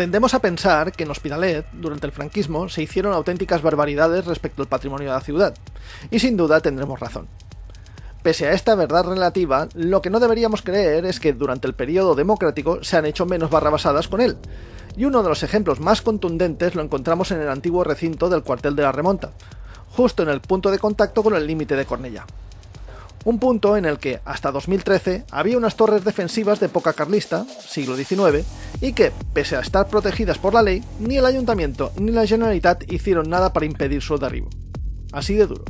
Tendemos a pensar que en Hospitalet, durante el franquismo, se hicieron auténticas barbaridades respecto al patrimonio de la ciudad, y sin duda tendremos razón. Pese a esta verdad relativa, lo que no deberíamos creer es que durante el periodo democrático se han hecho menos barrabasadas con él, y uno de los ejemplos más contundentes lo encontramos en el antiguo recinto del cuartel de la Remonta, justo en el punto de contacto con el límite de Cornellá. Un punto en el que, hasta 2013, había unas torres defensivas de época carlista, siglo XIX, y que, pese a estar protegidas por la ley, ni el Ayuntamiento ni la Generalitat hicieron nada para impedir su derribo. Así de duro.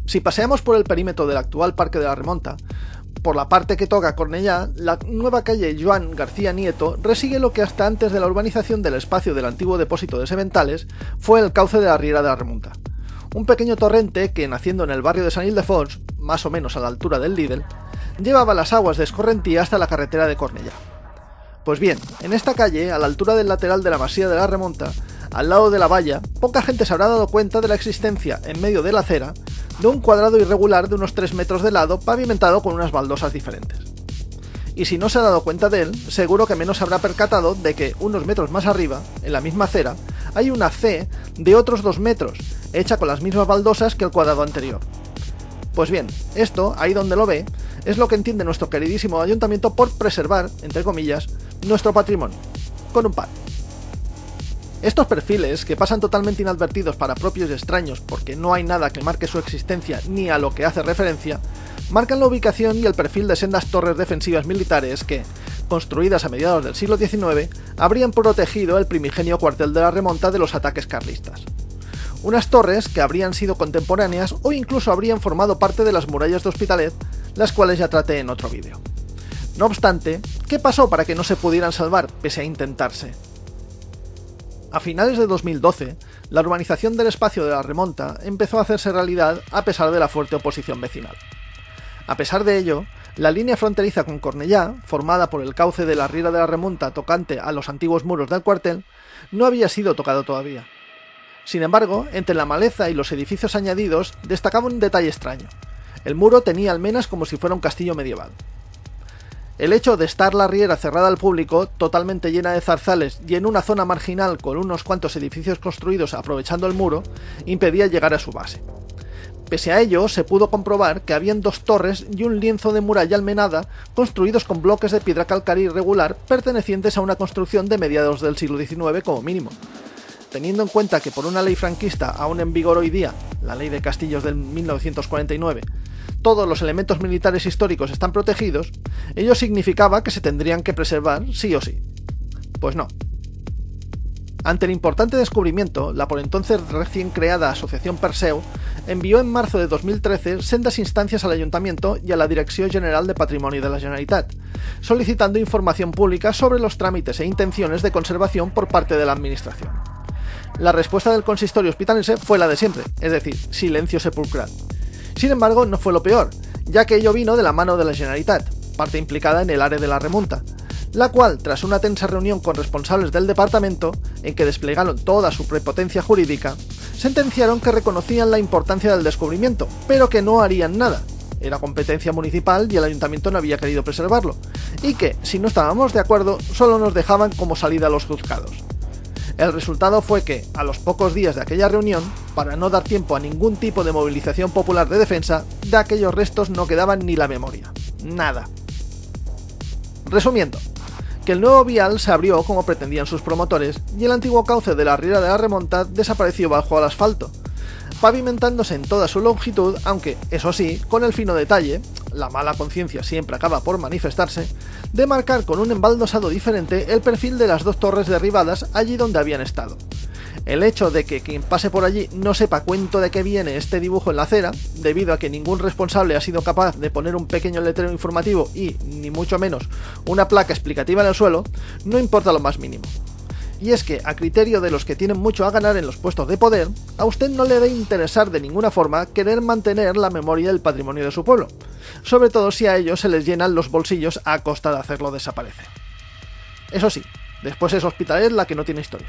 Si paseamos por el perímetro del actual Parque de la Remonta, por la parte que toca Cornellá, la nueva calle Joan García Nieto resigue lo que hasta antes de la urbanización del espacio del antiguo depósito de sementales fue el cauce de la Riera de la Remonta. Un pequeño torrente que, naciendo en el barrio de Sant Ildefons, más o menos a la altura del Lidl, llevaba las aguas de escorrentía hasta la carretera de Cornellá. Pues bien, en esta calle, a la altura del lateral de la Masía de la Remonta, al lado de la valla, poca gente se habrá dado cuenta de la existencia, en medio de la acera, de un cuadrado irregular de unos 3 metros de lado pavimentado con unas baldosas diferentes. Y si no se ha dado cuenta de él, seguro que menos se habrá percatado de que unos metros más arriba, en la misma acera, hay una C de otros 2 metros, hecha con las mismas baldosas que el cuadrado anterior. Pues bien, esto, ahí donde lo ve, es lo que entiende nuestro queridísimo ayuntamiento por preservar, entre comillas, nuestro patrimonio, con un par. Estos perfiles, que pasan totalmente inadvertidos para propios y extraños porque no hay nada que marque su existencia ni a lo que hace referencia, marcan la ubicación y el perfil de sendas torres defensivas militares que, construidas a mediados del siglo XIX, habrían protegido el primigenio cuartel de la Remonta de los ataques carlistas. Unas torres que habrían sido contemporáneas o incluso habrían formado parte de las murallas de Hospitalet, las cuales ya traté en otro vídeo. No obstante, ¿qué pasó para que no se pudieran salvar pese a intentarse? A finales de 2012, la urbanización del espacio de la Remonta empezó a hacerse realidad a pesar de la fuerte oposición vecinal. A pesar de ello, la línea fronteriza con Cornellá, formada por el cauce de la Riera de la Remonta tocante a los antiguos muros del cuartel, no había sido tocado todavía. Sin embargo, entre la maleza y los edificios añadidos destacaba un detalle extraño. El muro tenía almenas como si fuera un castillo medieval. El hecho de estar la riera cerrada al público, totalmente llena de zarzales y en una zona marginal con unos cuantos edificios construidos aprovechando el muro, impedía llegar a su base. Pese a ello, se pudo comprobar que habían 2 torres y un lienzo de muralla almenada construidos con bloques de piedra calcárea irregular pertenecientes a una construcción de mediados del siglo XIX como mínimo. Teniendo en cuenta que por una ley franquista aún en vigor hoy día, la Ley de Castillos del 1949, todos los elementos militares históricos están protegidos, ello significaba que se tendrían que preservar sí o sí. Pues no. Ante el importante descubrimiento, la por entonces recién creada Asociación Perseu envió en marzo de 2013 sendas instancias al Ayuntamiento y a la Direcció General de Patrimonio de la Generalitat, solicitando información pública sobre los trámites e intenciones de conservación por parte de la Administración. La respuesta del consistorio hospitalense fue la de siempre, es decir, silencio sepulcral. Sin embargo, no fue lo peor, ya que ello vino de la mano de la Generalitat, parte implicada en el área de la Remonta, la cual, tras una tensa reunión con responsables del departamento, en que desplegaron toda su prepotencia jurídica, sentenciaron que reconocían la importancia del descubrimiento, pero que no harían nada. Era competencia municipal y el ayuntamiento no había querido preservarlo, y que, si no estábamos de acuerdo, solo nos dejaban como salida a los juzgados. El resultado fue que, a los pocos días de aquella reunión, para no dar tiempo a ningún tipo de movilización popular de defensa, de aquellos restos no quedaban ni la memoria. Nada. Resumiendo, que el nuevo vial se abrió como pretendían sus promotores y el antiguo cauce de la Riera de la Remonta desapareció bajo el asfalto, pavimentándose en toda su longitud, aunque, eso sí, con el fino detalle, la mala conciencia siempre acaba por manifestarse, de marcar con un embaldosado diferente el perfil de las 2 torres derribadas allí donde habían estado. El hecho de que quien pase por allí no sepa cuento de qué viene este dibujo en la acera, debido a que ningún responsable ha sido capaz de poner un pequeño letrero informativo y, ni mucho menos, una placa explicativa en el suelo, no importa lo más mínimo. Y es que, a criterio de los que tienen mucho a ganar en los puestos de poder, a usted no le debe interesar de ninguna forma querer mantener la memoria del patrimonio de su pueblo, sobre todo si a ellos se les llenan los bolsillos a costa de hacerlo desaparecer. Eso sí, después es Hospitalet la que no tiene historia.